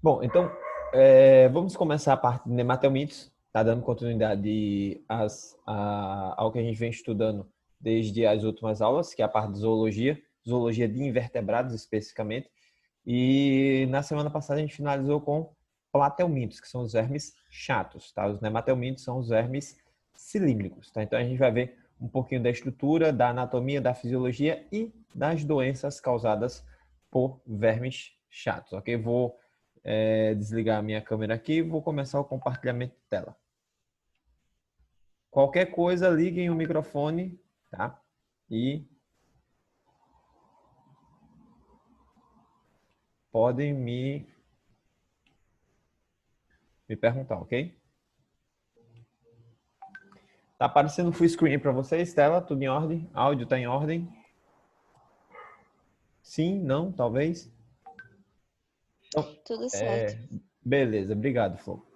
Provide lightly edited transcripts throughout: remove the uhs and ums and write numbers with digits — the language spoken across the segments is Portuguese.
Bom, então, vamos começar a parte de nematelmintos, tá dando continuidade ao que a gente vem estudando desde as últimas aulas, que é a parte de zoologia de invertebrados especificamente. E na semana passada a gente finalizou com platelmintos, que são os vermes chatos, tá? Os nematelmintos são os vermes cilíndricos, tá? Então a gente vai ver um pouquinho da estrutura, da anatomia, da fisiologia e das doenças causadas por vermes chatos, ok? Vou desligar a minha câmera aqui e vou começar o compartilhamento de tela. Qualquer coisa, liguem o microfone, tá? E podem me perguntar, ok? Tá aparecendo full screen para vocês, tela, tudo em ordem? Áudio tá em ordem? Sim, não, talvez? Então, Tudo certo. beleza, obrigado, Flor.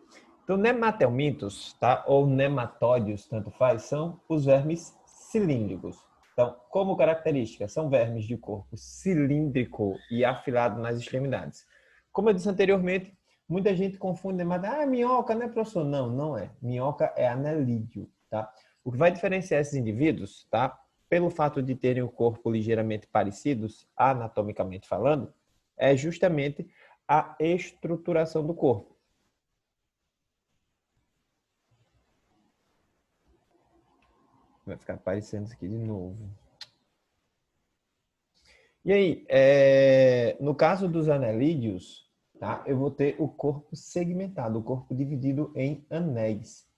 Então, nematelmintos, tá? Ou nematódios, tanto faz, são os vermes cilíndricos. Então, como característica, são vermes de corpo cilíndrico e afilado nas extremidades. Como eu disse anteriormente, muita gente confunde nematóide. Ah, minhoca, não é professor? Não, não é. Minhoca é anelídeo, tá? O que vai diferenciar esses indivíduos, tá? Pelo fato de terem o corpo ligeiramente parecidos, anatomicamente falando, é justamente a estruturação do corpo. Vai ficar aparecendo isso aqui de novo. E aí, no caso dos anelídeos, tá? Eu vou ter o corpo segmentado, o corpo dividido em anéis.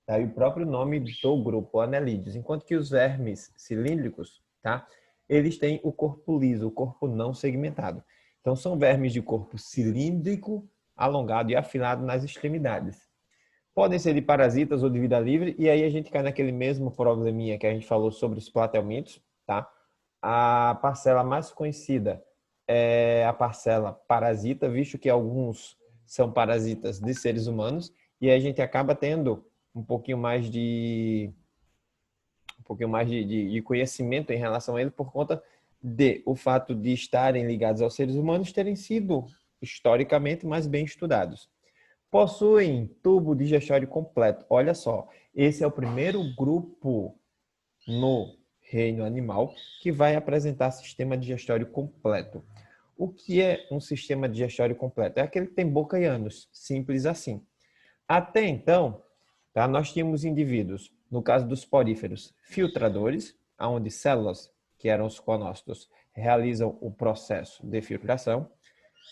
Tá? E o próprio nome do grupo, anelídeos. Enquanto que os vermes cilíndricos, tá? Eles têm o corpo liso, o corpo não segmentado. Então, são vermes de corpo cilíndrico, alongado e afilado nas extremidades. Podem ser de parasitas ou de vida livre, e aí a gente cai naquele mesmo probleminha que a gente falou sobre os platelmintos, tá? A parcela mais conhecida é a parcela parasita, visto que alguns são parasitas de seres humanos, e aí a gente acaba tendo um pouquinho mais de conhecimento em relação a ele por conta de o fato de estarem ligados aos seres humanos terem sido historicamente mais bem estudados. Possuem tubo digestório completo. Olha só, esse é o primeiro grupo no reino animal que vai apresentar sistema digestório completo. O que é um sistema digestório completo? É aquele que tem boca e ânus, simples assim. Até então, tá, nós tínhamos indivíduos, no caso dos poríferos, filtradores, onde células, que eram os conócitos, realizam o processo de filtração.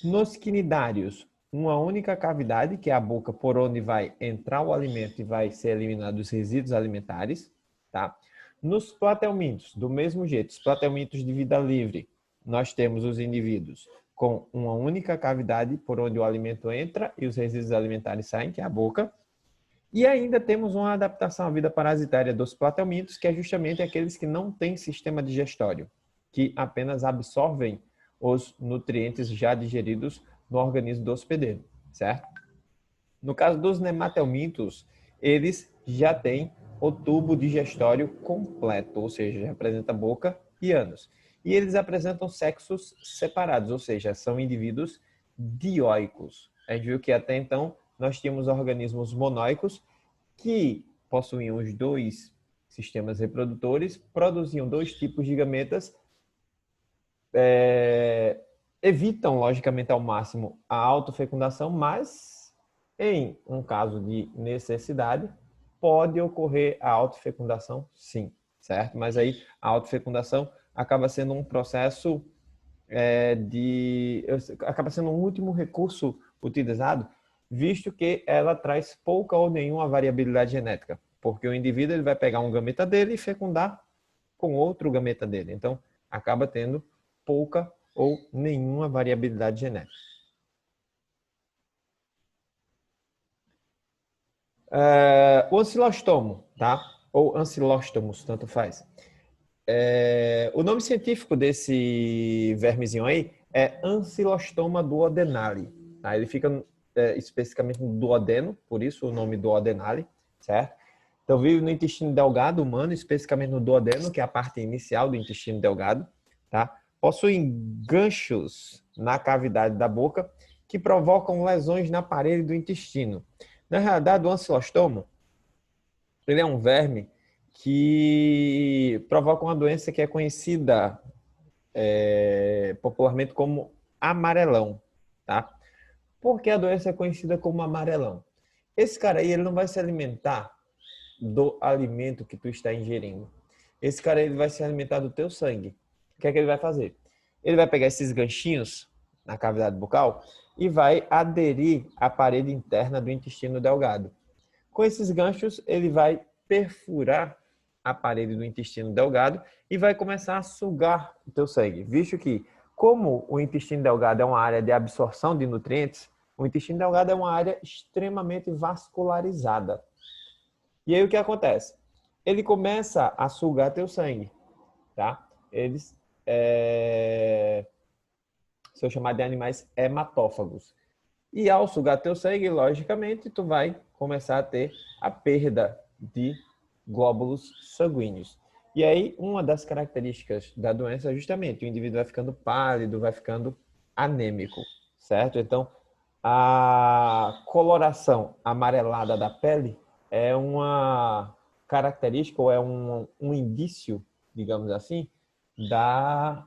Nos quinidários, uma única cavidade, que é a boca por onde vai entrar o alimento e vai ser eliminado os resíduos alimentares, tá? Nos platelmintos, do mesmo jeito, os platelmintos de vida livre, nós temos os indivíduos com uma única cavidade por onde o alimento entra e os resíduos alimentares saem, que é a boca. E ainda temos uma adaptação à vida parasitária dos platelmintos, que é justamente aqueles que não têm sistema digestório, que apenas absorvem os nutrientes já digeridos no organismo do hospedeiro, certo? No caso dos nematelmintos, eles já têm o tubo digestório completo, ou seja, já apresenta boca e ânus. E eles apresentam sexos separados, ou seja, são indivíduos dioicos. A gente viu que até então nós tínhamos organismos monóicos que possuíam os dois sistemas reprodutores, produziam dois tipos de gametas, evitam, logicamente, ao máximo a autofecundação, mas em um caso de necessidade, pode ocorrer a autofecundação, sim, certo? Mas aí a autofecundação acaba sendo um processo acaba sendo um último recurso utilizado, visto que ela traz pouca ou nenhuma variabilidade genética, porque o indivíduo ele vai pegar um gameta dele e fecundar com outro gameta dele. Então, acaba tendo pouca ou nenhuma variabilidade genética. O ancilostomo, tá? Ou ancilóstomos, tanto faz. O nome científico desse vermezinho aí é Ancylostoma duodenale. Tá? Ele fica especificamente no duodeno, por isso o nome duodenale, certo? Então vive no intestino delgado humano, especificamente no duodeno, que é a parte inicial do intestino delgado, tá? Possuem ganchos na cavidade da boca que provocam lesões na parede do intestino. Na realidade, o ancilostoma, ele é um verme que provoca uma doença que é conhecida popularmente como amarelão, tá? Por que a doença é conhecida como amarelão? Esse cara aí, ele não vai se alimentar do alimento que tu está ingerindo. Esse cara ele vai se alimentar do teu sangue. O que é que ele vai fazer? Ele vai pegar esses ganchinhos na cavidade bucal e vai aderir à parede interna do intestino delgado. Com esses ganchos, ele vai perfurar a parede do intestino delgado e vai começar a sugar o teu sangue. Visto que, como o intestino delgado é uma área de absorção de nutrientes, o intestino delgado é uma área extremamente vascularizada. E aí o que acontece? Ele começa a sugar teu sangue, tá? Eles são chamados de animais hematófagos. E ao sugar teu sangue, logicamente, tu vai começar a ter a perda de glóbulos sanguíneos. E aí, uma das características da doença é justamente o indivíduo vai ficando pálido, vai ficando anêmico, certo? Então, a coloração amarelada da pele é uma característica ou é um indício, digamos assim, da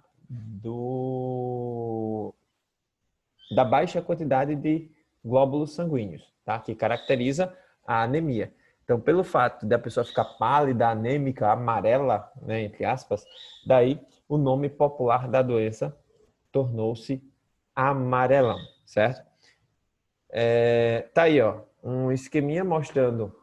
baixa quantidade de glóbulos sanguíneos, tá? Que caracteriza a anemia. Então, pelo fato de a pessoa ficar pálida, anêmica, amarela, né, entre aspas, daí o nome popular da doença tornou-se amarelão, certo? Tá aí, ó, um esqueminha mostrando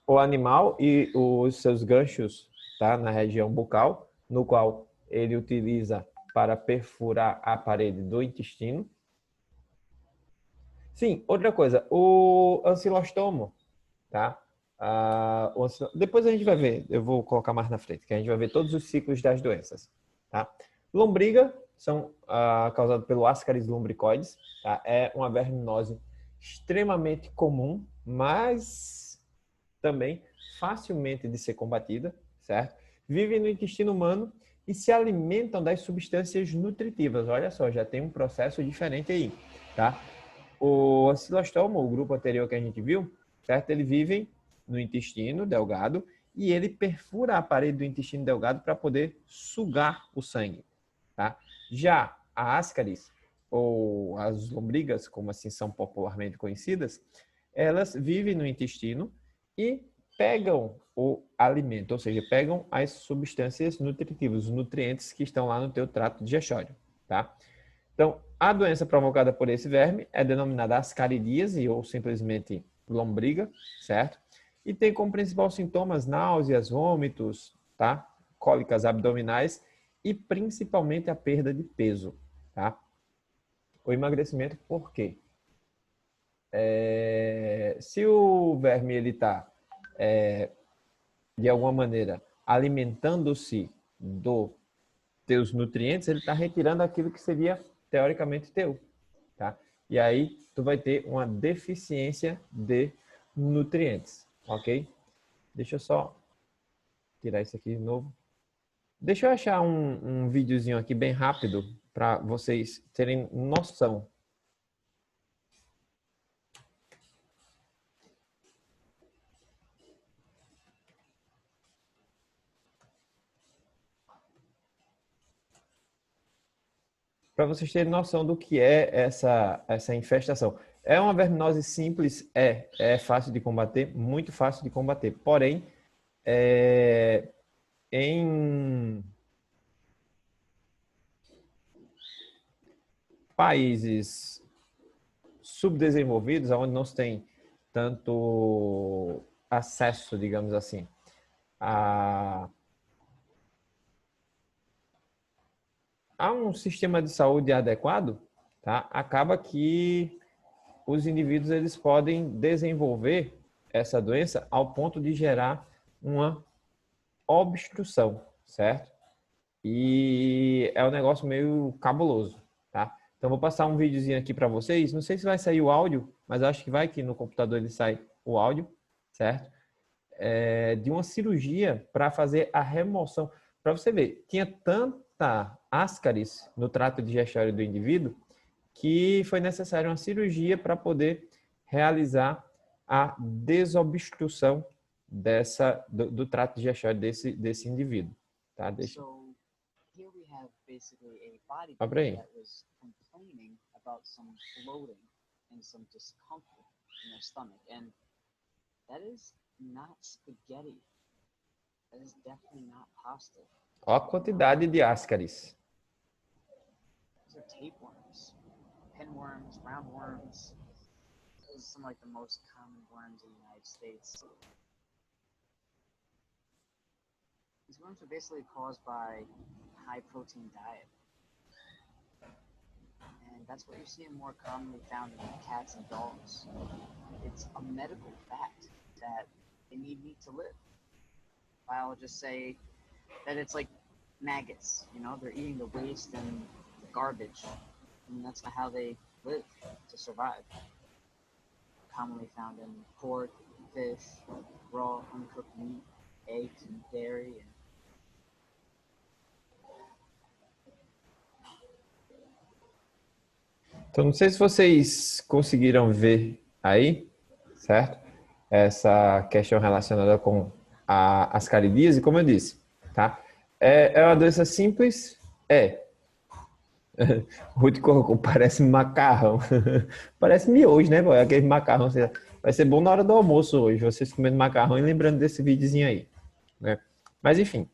o animal e os seus ganchos, tá, na região bucal, no qual ele utiliza para perfurar a parede do intestino. Sim, outra coisa, o ancilostomo, tá? Depois a gente vai ver, eu vou colocar mais na frente, que a gente vai ver todos os ciclos das doenças, tá? Lombriga são causados pelo Ascaris lumbricoides, tá? É uma verminose extremamente comum, mas também facilmente de ser combatida, certo? Vivem no intestino humano e se alimentam das substâncias nutritivas. Olha só, já tem um processo diferente aí, tá? O ancilostoma, o grupo anterior que a gente viu, certo? Eles vivem no intestino delgado e ele perfura a parede do intestino delgado para poder sugar o sangue, tá? Já a ascaris, ou as lombrigas, como assim são popularmente conhecidas, elas vivem no intestino e pegam o alimento, ou seja, pegam as substâncias nutritivas, os nutrientes que estão lá no teu trato digestório, tá? Então, a doença provocada por esse verme é denominada ascaridíase ou simplesmente lombriga, certo? E tem como principal sintomas náuseas, vômitos, tá? Cólicas abdominais e principalmente a perda de peso, tá? O emagrecimento, por quê? Se o verme ele está de alguma maneira alimentando-se dos teus nutrientes, ele está retirando aquilo que seria teoricamente teu, tá? E aí tu vai ter uma deficiência de nutrientes, ok? Deixa eu só tirar isso aqui de novo. Deixa eu achar um videozinho aqui bem rápido para vocês terem noção. Para vocês terem noção do que é essa infestação. É uma verminose simples? É fácil de combater, muito fácil de combater. Porém, em países subdesenvolvidos, onde não se tem tanto acesso, digamos assim, a, a um sistema de saúde adequado, tá? Acaba que os indivíduos eles podem desenvolver essa doença ao ponto de gerar uma obstrução, certo? E é um negócio meio cabuloso, tá? Então vou passar um videozinho aqui para vocês. Não sei se vai sair o áudio, mas acho que vai, que no computador ele sai o áudio, certo? De uma cirurgia para fazer a remoção. Para você ver, tinha tanta ascaris no trato digestório do indivíduo que foi necessária uma cirurgia para poder realizar a desobstrução do trato digestório desse indivíduo. Tá? So here we have basically a Abre aí. bodybuilder that was complaining about some bloating and some discomfort in their stomach, and that is not spaghetti. That is definitely not pasta. Olha a quantidade de ascaris. These are tapeworms, pinworms, roundworms. Those are some like the most common worms in the United States. These worms are basically caused by high protein diet. And that's what you're seeing more commonly found in cats and dogs. It's a medical fact that they need meat to live. Biologists say that it's like maggots, you know, they're eating the waste and the garbage. And that's not how they live to survive. Commonly found in pork, fish, raw, uncooked meat, eggs, and dairy. Então, não sei se vocês conseguiram ver aí, certo? Essa questão relacionada com a ascaridíase, como eu disse, tá? É uma doença simples? É. O Ruth colocou, parece macarrão. Parece miojo, né, boy? Aquele macarrão. Vai ser bom na hora do almoço hoje, vocês comendo macarrão e lembrando desse videozinho aí, né? Mas, enfim.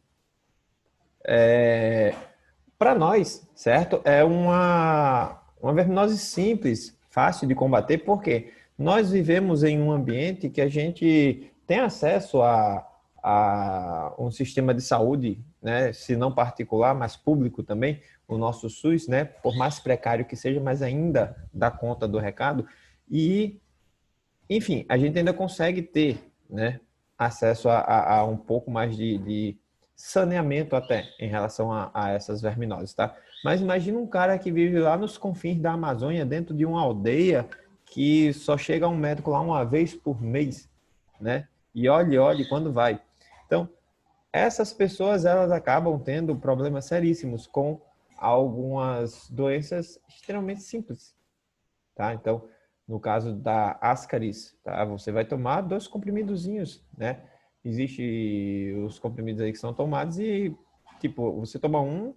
Para nós, certo? É uma verminose simples, fácil de combater, porque nós vivemos em um ambiente que a gente tem acesso a um sistema de saúde, né? Se não particular, mas público também, o nosso SUS, né? Por mais precário que seja, mas ainda dá conta do recado. E, enfim, a gente ainda consegue ter, né, acesso a um pouco mais de saneamento até em relação a essas verminoses, tá? Mas imagina um cara que vive lá nos confins da Amazônia, dentro de uma aldeia que só chega um médico lá uma vez por mês, né? E olhe quando vai. Então, essas pessoas, elas acabam tendo problemas seríssimos com algumas doenças extremamente simples, tá? Então, no caso da ascaris, tá? Você vai tomar 2 comprimidozinhos, né? Existem os comprimidos aí que são tomados e, tipo, você toma um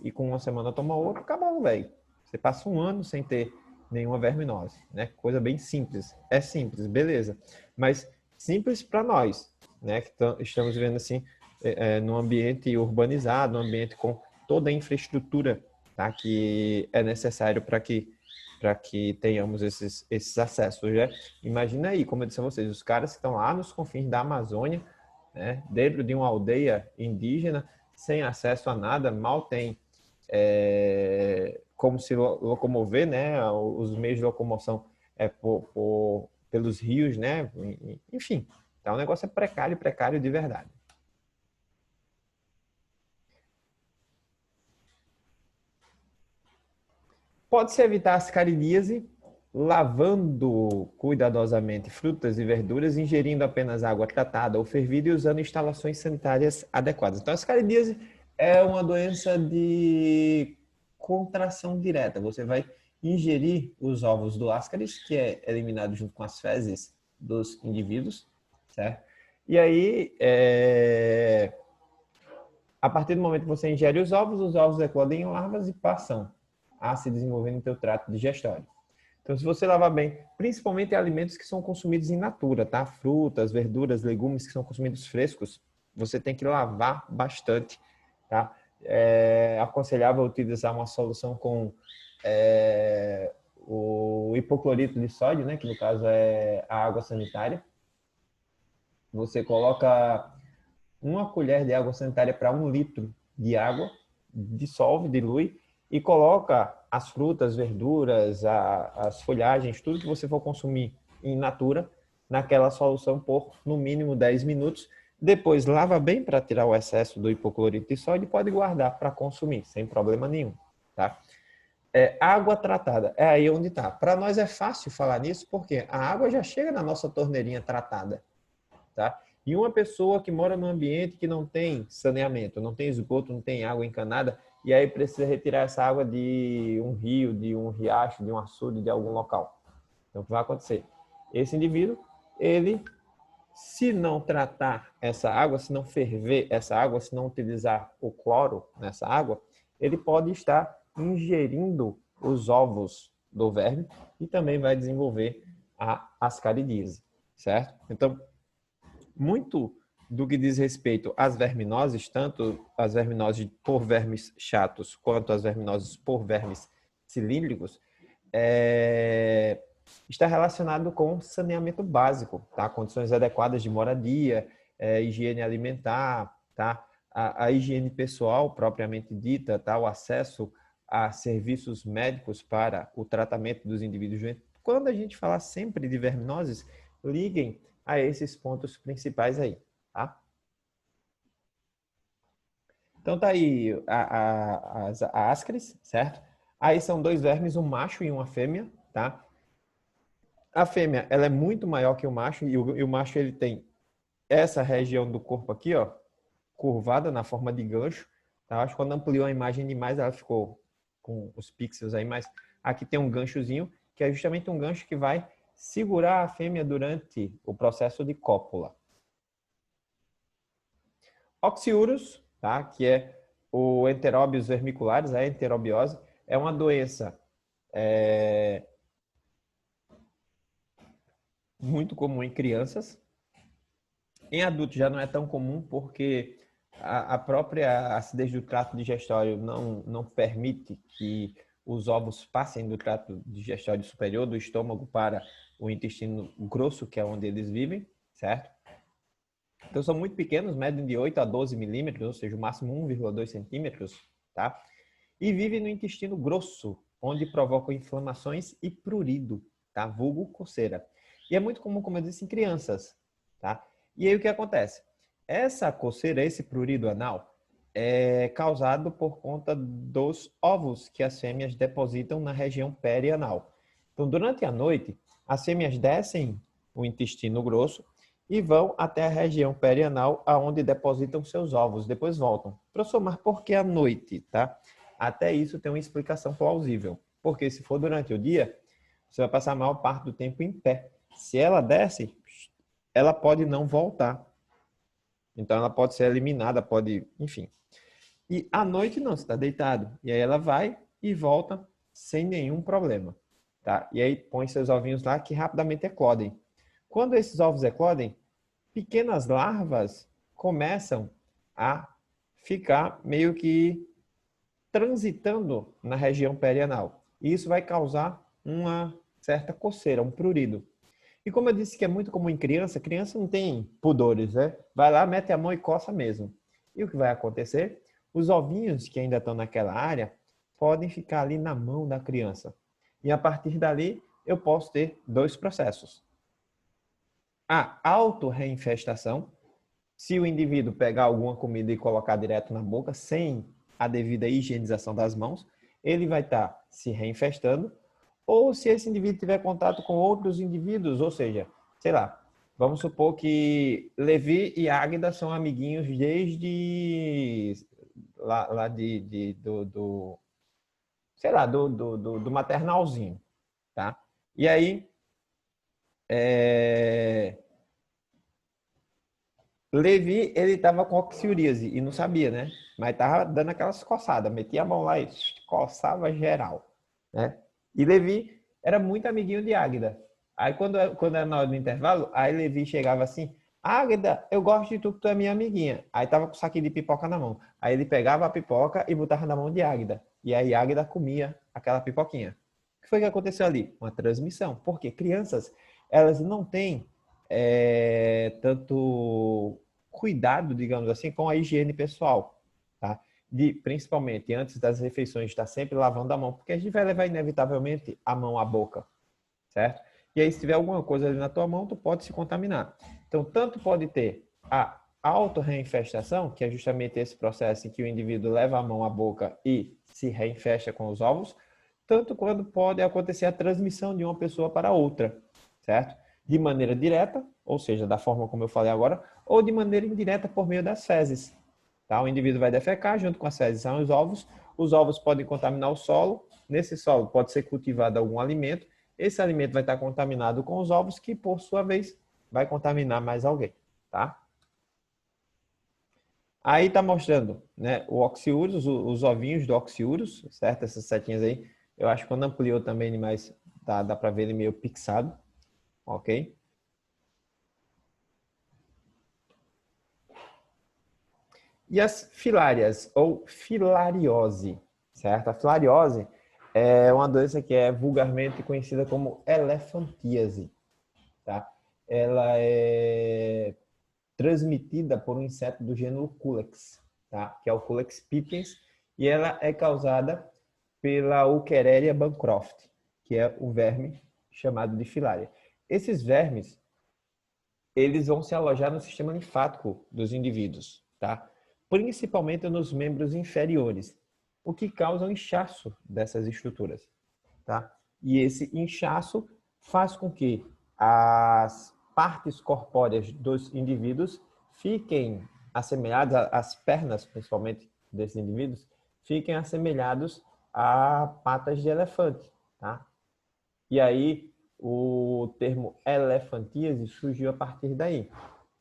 e com uma semana toma outro, acabou, velho. Você passa um ano sem ter nenhuma verminose, né? Coisa bem simples. É simples, beleza. Mas simples para nós, né? Que estamos vivendo assim, num ambiente urbanizado, num ambiente com toda a infraestrutura, tá? Que é necessário para que tenhamos esses acessos, né? Imagina aí, como eu disse a vocês, os caras que estão lá nos confins da Amazônia, né, dentro de uma aldeia indígena, sem acesso a nada, mal tem como se locomover, né? Os meios de locomoção pelos rios, né? Enfim, então o negócio é precário de verdade. Pode-se evitar a ascaridíase lavando cuidadosamente frutas e verduras, ingerindo apenas água tratada ou fervida e usando instalações sanitárias adequadas. Então, a ascaridíase é uma doença de contração direta. Você vai ingerir os ovos do ascaris, que é eliminado junto com as fezes dos indivíduos, certo? E aí, a partir do momento que você ingere os ovos eclodem em larvas e passam a se desenvolver no teu trato digestório. Então, se você lavar bem, principalmente alimentos que são consumidos in natura, tá? Frutas, verduras, legumes que são consumidos frescos, você tem que lavar bastante, tá? É aconselhável utilizar uma solução com o hipoclorito de sódio, né? Que no caso é a água sanitária. Você coloca 1 colher de água sanitária para 1 litro de água, dissolve, dilui e coloca as frutas, verduras, as folhagens, tudo que você for consumir in natura, naquela solução por no mínimo 10 minutos. Depois lava bem para tirar o excesso do hipoclorito de sódio e pode guardar para consumir, sem problema nenhum, tá? Água tratada, é aí onde está. Para nós é fácil falar nisso, porque a água já chega na nossa torneirinha tratada, tá? E uma pessoa que mora num ambiente que não tem saneamento, não tem esgoto, não tem água encanada, e aí precisa retirar essa água de um rio, de um riacho, de um açude, de algum local. Então, o que vai acontecer? Esse indivíduo, ele, se não tratar essa água, se não ferver essa água, se não utilizar o cloro nessa água, ele pode estar ingerindo os ovos do verme e também vai desenvolver a ascaridíase, certo? Então, muito do que diz respeito às verminoses, tanto as verminoses por vermes chatos quanto as verminoses por vermes cilíndricos, está relacionado com saneamento básico, tá? Condições adequadas de moradia, higiene alimentar, tá? A higiene pessoal propriamente dita, tá? O acesso a serviços médicos para o tratamento dos indivíduos doentes. Quando a gente falar sempre de verminoses, liguem a esses pontos principais aí, tá? Então tá aí a ascaris, certo? Aí são dois vermes, um macho e uma fêmea, tá? A fêmea, ela é muito maior que o macho e o macho ele tem essa região do corpo aqui, ó, curvada na forma de gancho, tá? Acho que quando ampliou a imagem demais, ela ficou com os pixels aí, mas aqui tem um ganchozinho, que é justamente um gancho que vai segurar a fêmea durante o processo de cópula. Oxiurus, tá? Que é o Enterobius vermicularis, a enterobiose, é uma doença muito comum em crianças. Em adultos já não é tão comum porque a própria acidez do trato digestório não permite que os ovos passem do trato digestório superior, do estômago para o intestino grosso, que é onde eles vivem, certo? Então são muito pequenos, medem de 8 a 12 milímetros, ou seja, o máximo 1,2 centímetros, tá? E vivem no intestino grosso, onde provocam inflamações e prurido, tá? Vulgo coceira. E é muito comum, como eu disse, em crianças, tá? E aí o que acontece? Essa coceira, esse prurido anal, é causado por conta dos ovos que as fêmeas depositam na região perianal. Então, durante a noite, as fêmeas descem o intestino grosso e vão até a região perianal, aonde depositam seus ovos. Depois voltam. Professor, mas por que à noite, tá? Até isso tem uma explicação plausível. Porque se for durante o dia, você vai passar a maior parte do tempo em pé. Se ela desce, ela pode não voltar. Então, ela pode ser eliminada, pode, enfim. E à noite não, você está deitado. E aí ela vai e volta sem nenhum problema. Tá? E aí põe seus ovinhos lá que rapidamente eclodem. Quando esses ovos eclodem, pequenas larvas começam a ficar meio que transitando na região perianal. E isso vai causar uma certa coceira, um prurido. E como eu disse que é muito comum em criança, criança não tem pudores, né? Vai lá, mete a mão e coça mesmo. E o que vai acontecer? Os ovinhos que ainda estão naquela área podem ficar ali na mão da criança. E a partir dali, eu posso ter dois processos. A autorreinfestação, se o indivíduo pegar alguma comida e colocar direto na boca, sem a devida higienização das mãos, ele vai estar se reinfestando. Ou se esse indivíduo tiver contato com outros indivíduos, ou seja, sei lá, vamos supor que Levi e Águida são amiguinhos desde lá sei lá, do maternalzinho, tá? E aí, Levi, ele tava com oxiuríase e não sabia, né? Mas tava dando aquelas coçadas, metia a mão lá e coçava geral, né? E Levi era muito amiguinho de Águida. Aí quando era na hora do intervalo, aí Levi chegava assim, Águida, eu gosto de tu, que tu é minha amiguinha. Aí tava com o saquinho de pipoca na mão. Aí ele pegava a pipoca e botava na mão de Águida. E aí Águida comia aquela pipoquinha. O que foi que aconteceu ali? Uma transmissão. Porque crianças, elas não têm tanto cuidado, digamos assim, com a higiene pessoal, tá? Principalmente antes das refeições, estar sempre lavando a mão, porque a gente vai levar inevitavelmente a mão à boca, certo? E aí, se tiver alguma coisa ali na tua mão, tu pode se contaminar. Então, tanto pode ter a autorreinfestação, que é justamente esse processo em que o indivíduo leva a mão à boca e se reinfesta com os ovos, tanto quando pode acontecer a transmissão de uma pessoa para outra, certo? De maneira direta, ou seja, da forma como eu falei agora, ou de maneira indireta por meio das fezes. Tá? O indivíduo vai defecar, junto com as fezes são os ovos, Os ovos podem contaminar o solo. Nesse solo pode ser cultivado algum alimento. Esse alimento vai estar contaminado com os ovos, que por sua vez vai contaminar mais alguém, tá? Aí está mostrando, né, o oxiurus, os ovinhos do oxiurus, certo? Essas setinhas aí. Eu acho que quando ampliou também mais, dá para ver ele meio pixado, ok? E as filárias, ou filariose, certo? A filariose é uma doença que é vulgarmente conhecida como elefantíase, tá? Ela é transmitida por um inseto do gênero Culex, tá? Que é o Culex pipiens, e ela é causada pela Euchereria bancroft, que é o verme chamado de filária. Esses vermes, eles vão se alojar no sistema linfático dos indivíduos, tá? Principalmente nos membros inferiores, o que causa um inchaço dessas estruturas, tá? E esse inchaço faz com que as partes corpóreas dos indivíduos fiquem assemelhadas, as pernas, principalmente, desses indivíduos, fiquem assemelhados a patas de elefante, tá? E aí o termo elefantíase surgiu a partir daí,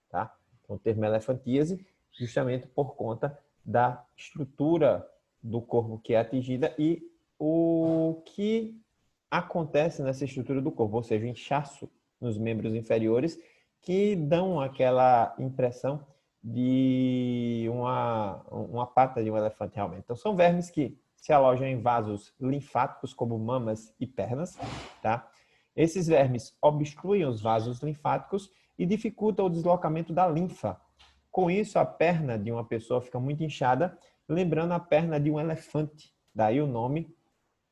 tá? Então, o termo elefantíase justamente por conta da estrutura do corpo que é atingida e o que acontece nessa estrutura do corpo, ou seja, o inchaço nos membros inferiores que dão aquela impressão de uma pata de um elefante realmente. Então, são vermes que se alojam em vasos linfáticos, como mamas e pernas, tá? Esses vermes obstruem os vasos linfáticos e dificultam o deslocamento da linfa. Com isso, a perna de uma pessoa fica muito inchada, lembrando a perna de um elefante. Daí o nome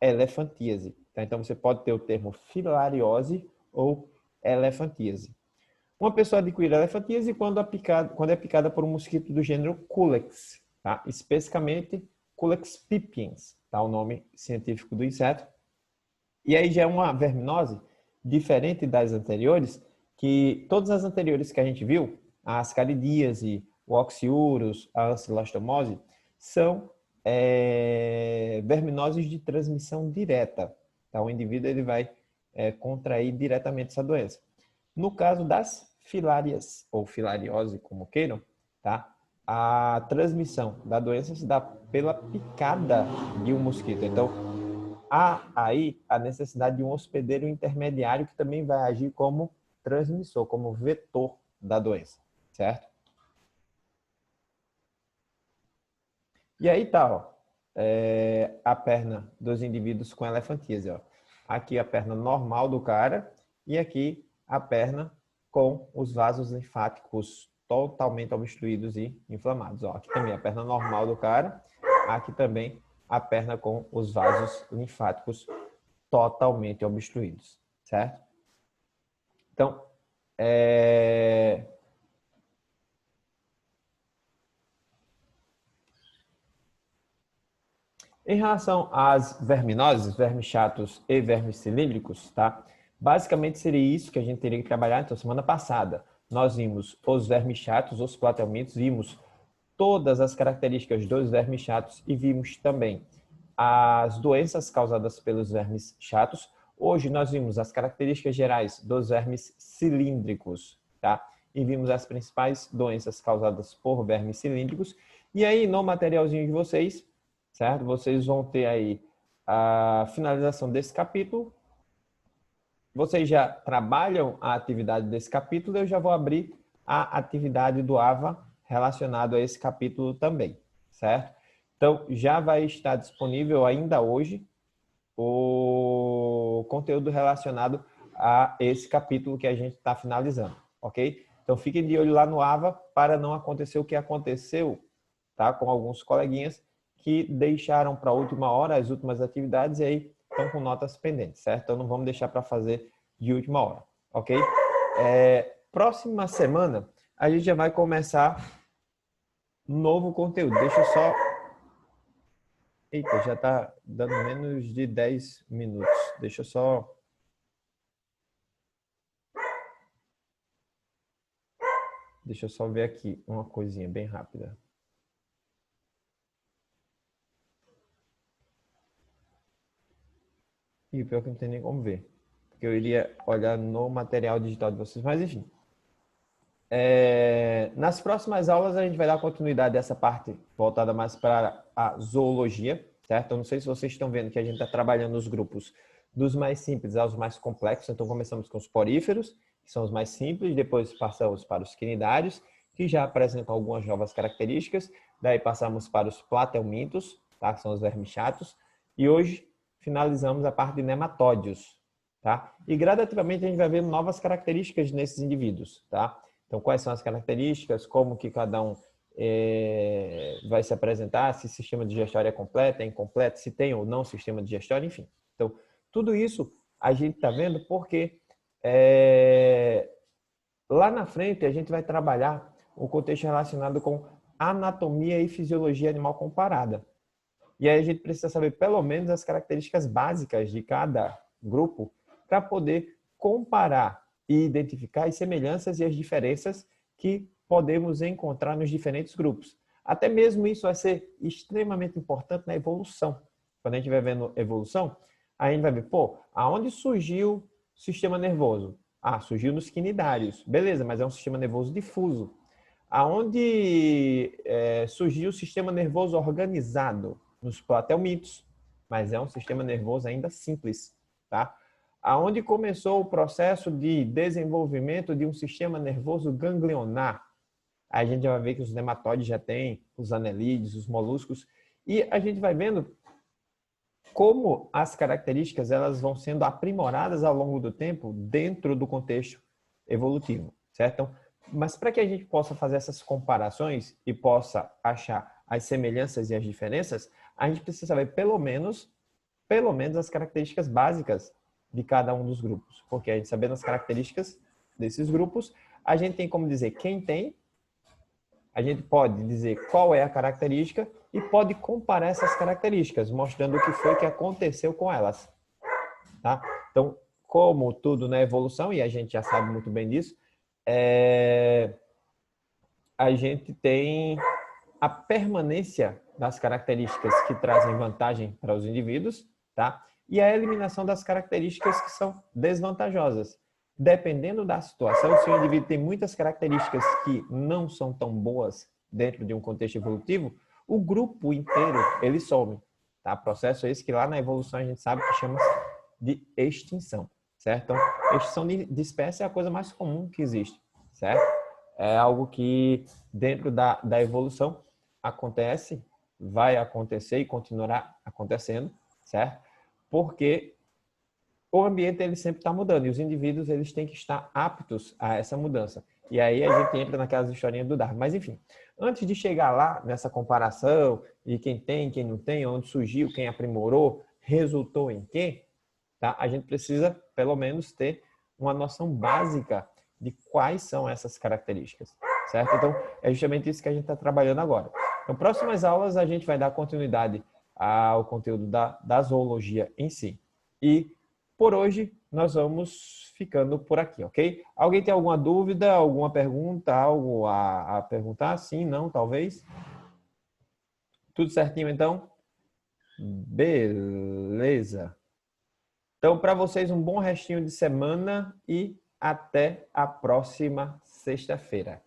elefantíase. Então, você pode ter o termo filariose ou elefantíase. Uma pessoa adquire elefantíase quando é picada por um mosquito do gênero Culex, tá? Especificamente Culex pipiens, tá? O nome científico do inseto. E aí já é uma verminose diferente das anteriores, que todas as anteriores que a gente viu, a ascaridíase, o oxiurus, a ancilostomose, são verminoses de transmissão direta. Tá? O indivíduo ele vai contrair diretamente essa doença. No caso das filárias, ou filariose, como queiram, tá? A transmissão da doença se dá pela picada de um mosquito. Então, há aí a necessidade de um hospedeiro intermediário que também vai agir como transmissor, como vetor da doença, certo? E aí tá, ó, a perna dos indivíduos com elefantíase, ó. Aqui a perna normal do cara e aqui a perna com os vasos linfáticos totalmente obstruídos e inflamados. Ó, aqui também a perna normal do cara, aqui também a perna com os vasos linfáticos totalmente obstruídos, certo? Então, em relação às verminoses, vermes chatos e vermes cilíndricos, tá? Basicamente seria isso que a gente teria que trabalhar. Então, semana passada, nós vimos os vermes chatos, os platelmintos, vimos todas as características dos vermes chatos e vimos também as doenças causadas pelos vermes chatos. Hoje nós vimos as características gerais dos vermes cilíndricos, tá? E vimos as principais doenças causadas por vermes cilíndricos. E aí, no materialzinho de vocês, certo? Vocês vão ter aí a finalização desse capítulo. Vocês já trabalham a atividade desse capítulo, eu já vou abrir a atividade do AVA relacionado a esse capítulo também, certo? Então, já vai estar disponível ainda hoje o conteúdo relacionado a esse capítulo que a gente está finalizando, ok? Então, fiquem de olho lá no AVA para não acontecer o que aconteceu, tá? Com alguns coleguinhas que deixaram para a última hora as últimas atividades e aí estão com notas pendentes, certo? Então, não vamos deixar para fazer de última hora, ok? Próxima semana, a gente já vai começar novo conteúdo. Deixa eu só... Eita, já está dando menos de 10 minutos. Deixa eu só... Deixa eu só ver aqui uma coisinha bem rápida. E pior que não tem nem como ver. Porque eu iria olhar no material digital de vocês. Mas, enfim. Nas próximas aulas, a gente vai dar continuidade a essa parte voltada mais para a zoologia, certo? Eu não sei se vocês estão vendo que a gente está trabalhando os grupos dos mais simples aos mais complexos. Então, começamos com os poríferos, que são os mais simples. Depois, passamos para os quinidários, que já apresentam algumas novas características. Daí, passamos para os platelmintos, tá? Que são os vermes chatos. E hoje, finalizamos a parte de nematódios, tá? E gradativamente, a gente vai ver novas características nesses indivíduos, tá? Então, quais são as características, como que cada um vai se apresentar, se o sistema digestório é completo, é incompleto, se tem ou não sistema digestório, enfim. Então, tudo isso a gente está vendo porque lá na frente a gente vai trabalhar o contexto relacionado com anatomia e fisiologia animal comparada. E aí a gente precisa saber pelo menos as características básicas de cada grupo para poder comparar e identificar as semelhanças e as diferenças que podemos encontrar nos diferentes grupos. Até mesmo isso vai ser extremamente importante na evolução. Quando a gente vai vendo evolução, a gente vai ver, aonde surgiu o sistema nervoso? Surgiu nos quinidários. Beleza, mas é um sistema nervoso difuso. Aonde surgiu o sistema nervoso organizado? Nos platelmintos, mas é um sistema nervoso ainda simples, tá? Aonde começou o processo de desenvolvimento de um sistema nervoso ganglionar? A gente vai ver que os nematóides já têm, os anelídeos, os moluscos, e a gente vai vendo como as características elas vão sendo aprimoradas ao longo do tempo dentro do contexto evolutivo, certo? Então, mas para que a gente possa fazer essas comparações e possa achar as semelhanças e as diferenças, a gente precisa saber pelo menos as características básicas de cada um dos grupos. Porque a gente sabendo as características desses grupos, a gente tem como dizer quem tem, a gente pode dizer qual é a característica e pode comparar essas características, mostrando o que foi que aconteceu com elas. Tá? Então, como tudo na evolução, e a gente já sabe muito bem disso, a gente tem a permanência das características que trazem vantagem para os indivíduos, tá? E a eliminação das características que são desvantajosas. Dependendo da situação, se o indivíduo tem muitas características que não são tão boas dentro de um contexto evolutivo, o grupo inteiro, ele some. Tá? Processo esse que lá na evolução a gente sabe que chama de extinção, certo? Então, extinção de espécie é a coisa mais comum que existe, certo? É algo que dentro da evolução acontece, vai acontecer e continuará acontecendo, certo? Porque o ambiente ele sempre está mudando e os indivíduos eles têm que estar aptos a essa mudança. E aí a gente entra naquelas historinhas do Darwin. Mas enfim, antes de chegar lá nessa comparação e quem tem, quem não tem, onde surgiu, quem aprimorou, resultou em quê, tá? A gente precisa pelo menos ter uma noção básica de quais são essas características, certo? Então é justamente isso que a gente está trabalhando agora. Então, próximas aulas a gente vai dar continuidade ao conteúdo da zoologia em si. E por hoje, nós vamos ficando por aqui, ok? Alguém tem alguma dúvida, alguma pergunta, algo a perguntar? Sim, não, talvez? Tudo certinho, então? Beleza. Então, para vocês, um bom restinho de semana e até a próxima sexta-feira.